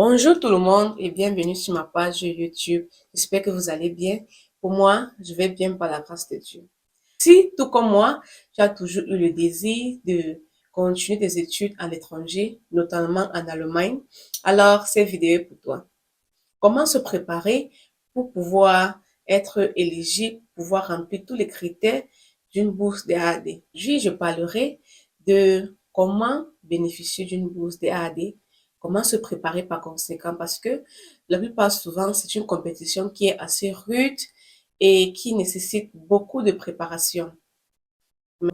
Bonjour tout le monde et bienvenue sur ma page YouTube. J'espère que vous allez bien. Pour moi, je vais bien par la grâce de Dieu. Si, tout comme moi, tu as toujours eu le désir de continuer tes études à l'étranger, notamment en Allemagne, alors cette vidéo est pour toi. Comment se préparer pour pouvoir être éligible, pouvoir remplir tous les critères d'une bourse DAAD. Aujourd'hui, je parlerai de comment bénéficier d'une bourse DAAD, comment se préparer par conséquent, parce que la plupart souvent, c'est une compétition qui est assez rude et qui nécessite beaucoup de préparation.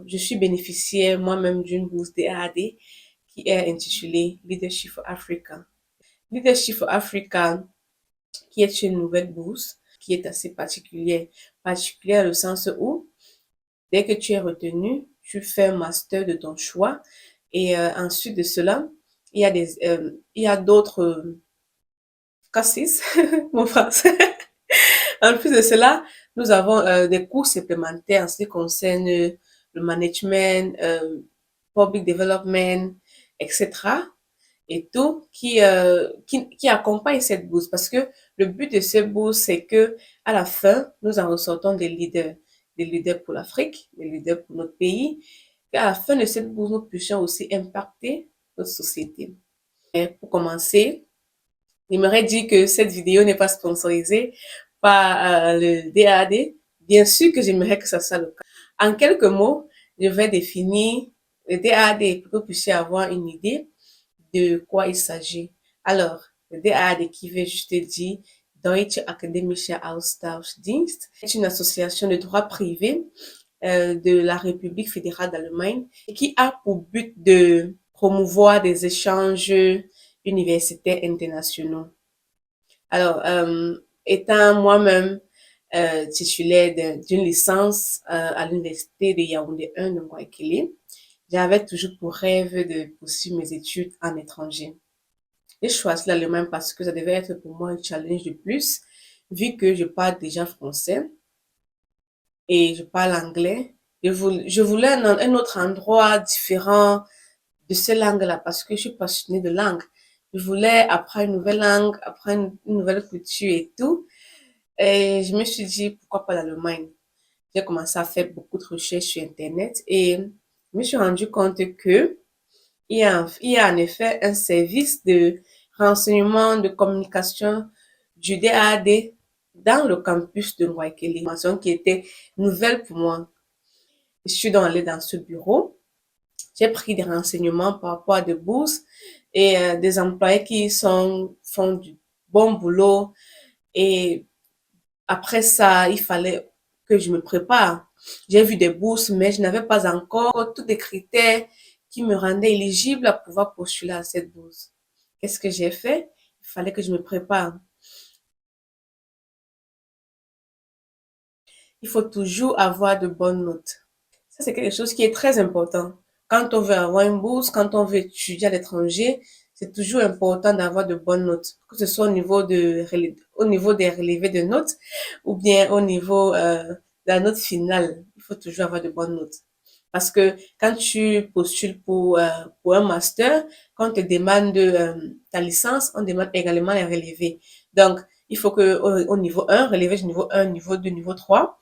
Je suis bénéficiaire moi-même d'une bourse DAAD qui est intitulée Leadership for Africa. Leadership for Africa, qui est une nouvelle bourse qui est assez particulière. Particulière au sens où, dès que tu es retenu, tu fais un master de ton choix et ensuite de cela, il y a d'autres cassis, mon français. En plus de cela, nous avons des cours supplémentaires en ce qui concerne le management, public development, etc. et tout qui accompagne cette bourse parce que le but de cette bourse, c'est que à la fin, nous en ressortons des leaders pour l'Afrique, des leaders pour notre pays, et à la fin de cette bourse, nous puissions aussi impacter notre société. Et pour commencer, j'aimerais dire que cette vidéo n'est pas sponsorisée par le DAD. Bien sûr que j'aimerais que ça soit le cas. En quelques mots, je vais définir le DAD pour que vous puissiez avoir une idée de quoi il s'agit. Alors, le DAAD qui veut juste dire Deutsche Akademische Austauschdienst est une association de droit privé de la République fédérale d'Allemagne qui a pour but de promouvoir des échanges universitaires internationaux. Alors, étant moi-même titulaire d'une licence à l'université de Yaoundé 1 de Guayaquil, j'avais toujours pour rêve de poursuivre mes études en étranger. J'ai choisi l'allemagne parce que ça devait être pour moi un challenge de plus, vu que je parle déjà français et je parle anglais. Je voulais un autre endroit différent de cette langue-là parce que je suis passionnée de langue. Je voulais apprendre une nouvelle langue, apprendre une nouvelle culture et tout. Et je me suis dit, pourquoi pas l'Allemagne? J'ai commencé à faire beaucoup de recherches sur Internet et je me suis rendu compte que il y a en effet un service de renseignement de communication du DAAD dans le campus de Guayaquil, information qui était nouvelle pour moi. Je suis donc allée dans ce bureau. J'ai pris des renseignements par rapport à des bourses et des employés font du bon boulot. Et après ça, il fallait que je me prépare. J'ai vu des bourses, mais je n'avais pas encore tous les critères qui me rendaient éligible à pouvoir postuler à cette bourse. Qu'est-ce que j'ai fait? Il fallait que je me prépare. Il faut toujours avoir de bonnes notes. Ça, c'est quelque chose qui est très important. Quand on veut avoir une bourse, quand on veut étudier à l'étranger, c'est toujours important d'avoir de bonnes notes, que ce soit au niveau des relevés de notes ou bien au niveau de la note finale. Il faut toujours avoir de bonnes notes. Parce que quand tu postules pour un master, quand on te demande ta licence, on demande également les relevés. Donc, il faut que au niveau 1, relevé du niveau 1, niveau 2, niveau 3,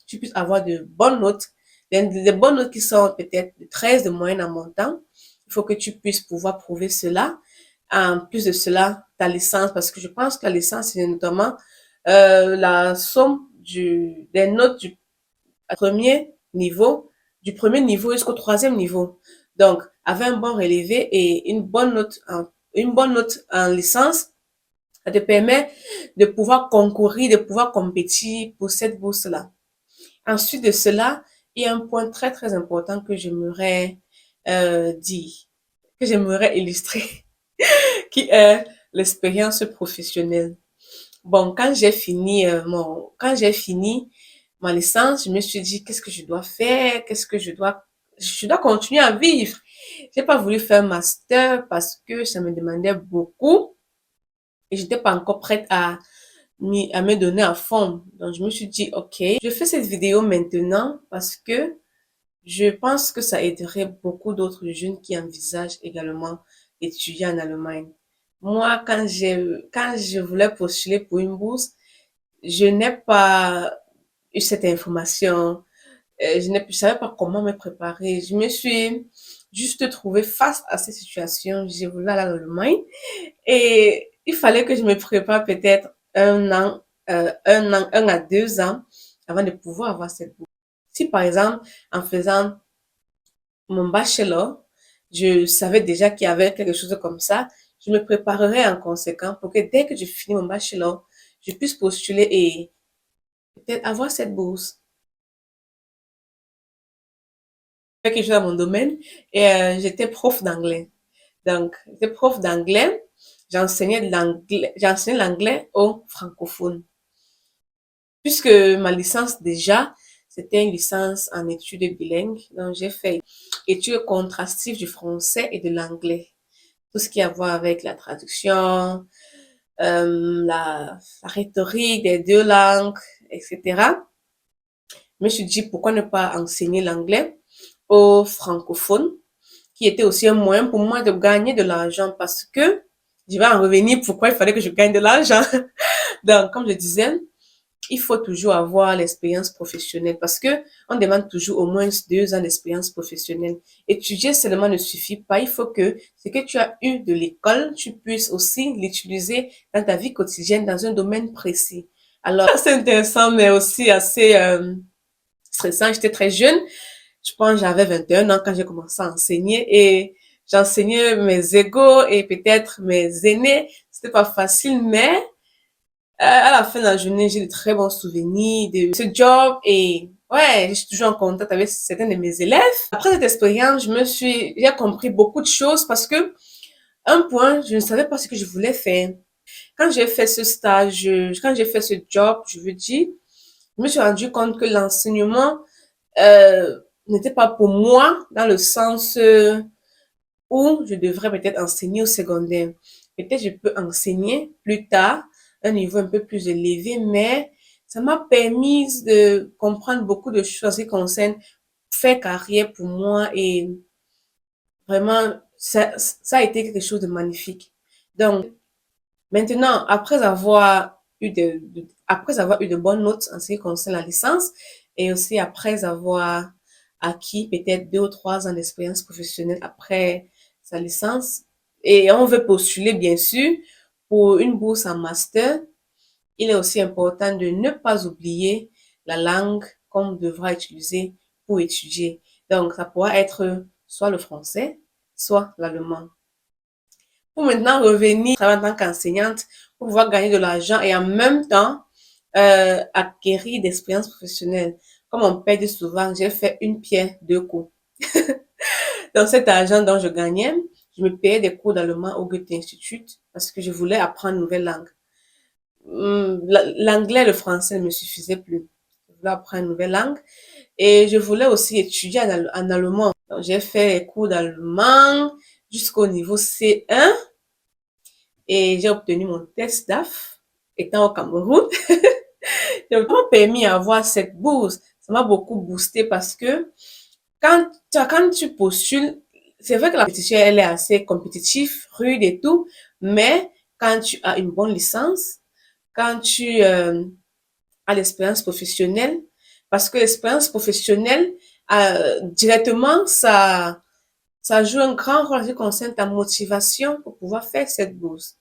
tu puisses avoir de bonnes notes. Des bonnes notes qui sont peut-être de 13 de moyenne en montant. Il faut que tu puisses pouvoir prouver cela. En plus de cela, ta licence, parce que je pense que la licence, c'est notamment la somme des notes du premier niveau jusqu'au troisième niveau. Donc, avec un bon relevé et une bonne note en licence, ça te permet de pouvoir concourir, de pouvoir compétir pour cette bourse-là. Ensuite de cela, il y a un point très très important que j'aimerais dire, que j'aimerais illustrer, qui est l'expérience professionnelle. Bon, quand j'ai fini ma licence, je me suis dit, qu'est-ce que je dois faire? Je dois continuer à vivre. J'ai pas voulu faire un master parce que ça me demandait beaucoup et j'étais pas encore prête à me donner à fond. Donc, je me suis dit, OK, je fais cette vidéo maintenant parce que je pense que ça aiderait beaucoup d'autres jeunes qui envisagent également d'étudier en Allemagne. Moi, quand je voulais postuler pour une bourse, je n'ai pas eu cette information. Je savais pas comment me préparer. Je me suis juste trouvée face à cette situation. J'ai voulu aller en Allemagne et il fallait que je me prépare peut-être un à 2 ans avant de pouvoir avoir cette bourse. Si par exemple, en faisant mon bachelor, je savais déjà qu'il y avait quelque chose comme ça, je me préparerais en conséquence pour que dès que je finis mon bachelor, je puisse postuler et peut-être avoir cette bourse. Quelque chose dans mon domaine et j'étais prof d'anglais. Donc, j'étais prof d'anglais, j'enseignais l'anglais aux francophones. Puisque ma licence déjà, c'était une licence en études bilingues, donc j'ai fait études contrastives du français et de l'anglais. Tout ce qui a à voir avec la traduction, la rhétorique des deux langues, etc. Je me suis dit, pourquoi ne pas enseigner l'anglais aux francophones, qui était aussi un moyen pour moi de gagner de l'argent parce que je vais en revenir pourquoi il fallait que je gagne de l'argent. Donc, comme je disais, il faut toujours avoir l'expérience professionnelle parce que on demande toujours au moins 2 ans d'expérience professionnelle. Étudier seulement ne suffit pas. Il faut que ce que tu as eu de l'école, tu puisses aussi l'utiliser dans ta vie quotidienne dans un domaine précis. Alors, c'est intéressant, mais aussi assez stressant. J'étais très jeune. Je pense que j'avais 21 ans quand j'ai commencé à enseigner et j'enseignais mes égaux et peut-être mes aînés. C'était pas facile, mais à la fin de la journée, j'ai de très bons souvenirs de ce job et ouais, je suis toujours en contact avec certains de mes élèves. Après cette expérience, j'ai compris beaucoup de choses parce que, un point, je ne savais pas ce que je voulais faire. Quand j'ai fait ce stage, quand j'ai fait ce job, je veux dire, je me suis rendu compte que l'enseignement, n'était pas pour moi dans le sens où je devrais peut-être enseigner au secondaire. Peut-être je peux enseigner plus tard, un niveau un peu plus élevé, mais ça m'a permis de comprendre beaucoup de choses qui concernent faire carrière pour moi et vraiment, ça a été quelque chose de magnifique. Donc, maintenant, après avoir eu de bonnes notes en ce qui concerne la licence et aussi après avoir acquis peut-être 2 ou 3 ans d'expérience professionnelle après sa licence et on veut postuler bien sûr pour une bourse en master, il est aussi important de ne pas oublier la langue qu'on devra utiliser pour étudier. Donc, ça pourra être soit le français, soit l'allemand. Pour maintenant revenir travailler en tant qu'enseignante pour pouvoir gagner de l'argent et en même temps acquérir d'expérience professionnelle. Comme on perd souvent, j'ai fait une pierre deux coups. Dans cet argent dont je gagnais, je me payais des cours d'allemand au Goethe Institut parce que je voulais apprendre une nouvelle langue. L'anglais et le français ne me suffisaient plus. Je voulais apprendre une nouvelle langue et je voulais aussi étudier en allemand. Donc, j'ai fait les cours d'allemand jusqu'au niveau C1 et j'ai obtenu mon test DAF étant au Cameroun. Ça m'a permis d'avoir cette bourse. Ça m'a beaucoup boosté parce que quand tu postules, c'est vrai que la compétition, elle est assez compétitive, rude et tout, mais quand tu as une bonne licence, quand tu as l'expérience professionnelle, parce que l'expérience professionnelle, directement, ça joue un grand rôle en ce qui concerne ta motivation pour pouvoir faire cette bourse.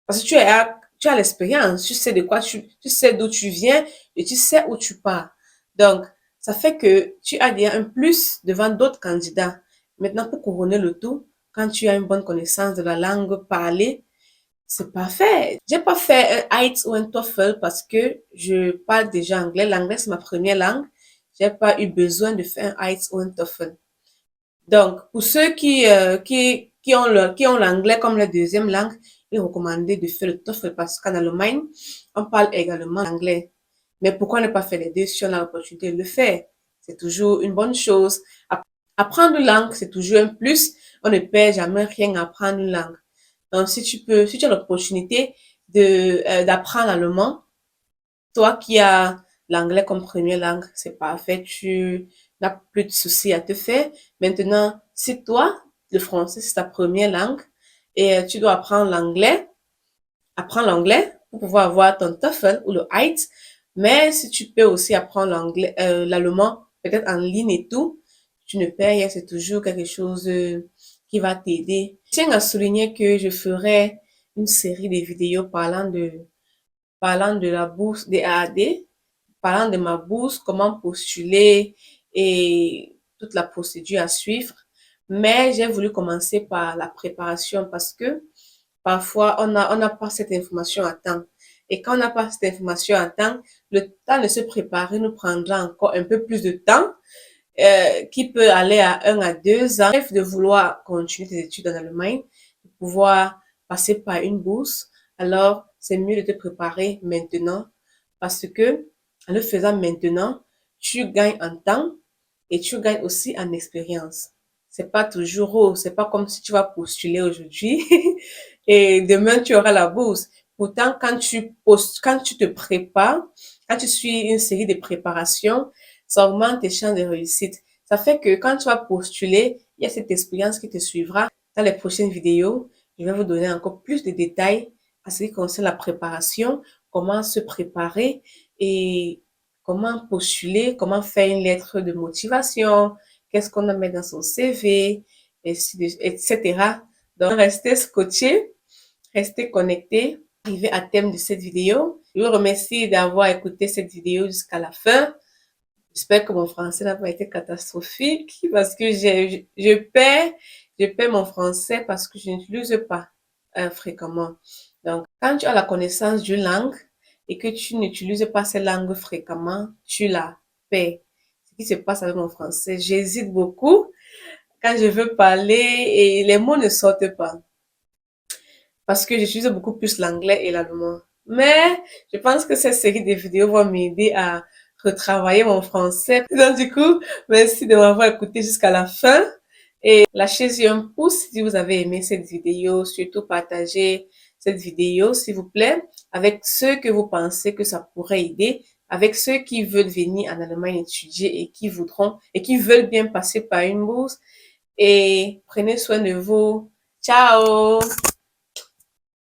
Parce que tu as l'expérience, tu sais de quoi tu sais d'où tu viens et tu sais où tu pars. Donc, ça fait que tu as déjà un plus devant d'autres candidats. Maintenant, pour couronner le tout, quand tu as une bonne connaissance de la langue parlée, c'est parfait. J'ai pas fait un IELTS ou un TOEFL parce que je parle déjà anglais. L'anglais, c'est ma première langue. J'ai pas eu besoin de faire un IELTS ou un TOEFL. Donc, pour ceux qui ont l'anglais comme la deuxième langue, il est recommandé de faire le TOEFL parce qu'en Allemagne, on parle également anglais. Mais pourquoi ne pas faire les deux si on a l'opportunité de le faire? C'est toujours une bonne chose. Apprendre une langue, c'est toujours un plus. On ne perd jamais rien à apprendre une langue. Donc, si tu as l'opportunité d'apprendre l'allemand, toi qui as l'anglais comme première langue, c'est parfait, tu n'as plus de soucis à te faire. Maintenant, si toi, le français, c'est ta première langue et tu dois apprendre l'anglais. Apprendre l'anglais pour pouvoir avoir ton TOEFL ou le IELTS. Mais si tu peux aussi apprendre l'allemand, peut-être en ligne et tout, tu ne perds rien, c'est toujours quelque chose qui va t'aider. Je tiens à souligner que je ferai une série de vidéos parlant de la bourse des AAD, parlant de ma bourse, comment postuler et toute la procédure à suivre. Mais j'ai voulu commencer par la préparation parce que parfois on n'a pas cette information à temps. Et quand on n'a pas cette information à temps, le temps de se préparer nous prendra encore un peu plus de temps, qui peut aller à 1 à 2 ans. Bref, de vouloir continuer tes études en Allemagne, de pouvoir passer par une bourse, alors c'est mieux de te préparer maintenant parce que en le faisant maintenant, tu gagnes en temps et tu gagnes aussi en expérience. C'est pas toujours rose, c'est pas comme si tu vas postuler aujourd'hui et demain tu auras la bourse. Pourtant, quand tu te prépares, quand tu suis une série de préparations, ça augmente tes chances de réussite. Ça fait que quand tu vas postuler, il y a cette expérience qui te suivra. Dans les prochaines vidéos, je vais vous donner encore plus de détails à ce qui concerne la préparation, comment se préparer et comment postuler, comment faire une lettre de motivation, qu'est-ce qu'on doit mettre dans son CV, etc. Donc, restez scotchés, restez connectés. Arrivé à terme de cette vidéo. Je vous remercie d'avoir écouté cette vidéo jusqu'à la fin. J'espère que mon français n'a pas été catastrophique parce que je perds mon français parce que je n'utilise pas fréquemment. Donc, quand tu as la connaissance d'une langue et que tu n'utilises pas cette langue fréquemment, tu la perds. Ce qui se passe avec mon français, j'hésite beaucoup quand je veux parler et les mots ne sortent pas parce que j'utilise beaucoup plus l'anglais et l'allemand. Mais je pense que cette série de vidéos va m'aider à retravailler mon français. Donc du coup, merci de m'avoir écouté jusqu'à la fin et lâchez un pouce si vous avez aimé cette vidéo. Surtout partagez cette vidéo, s'il vous plaît, avec ceux que vous pensez que ça pourrait aider, avec ceux qui veulent venir en Allemagne étudier et qui voudront et qui veulent bien passer par une bourse. Et prenez soin de vous. Ciao!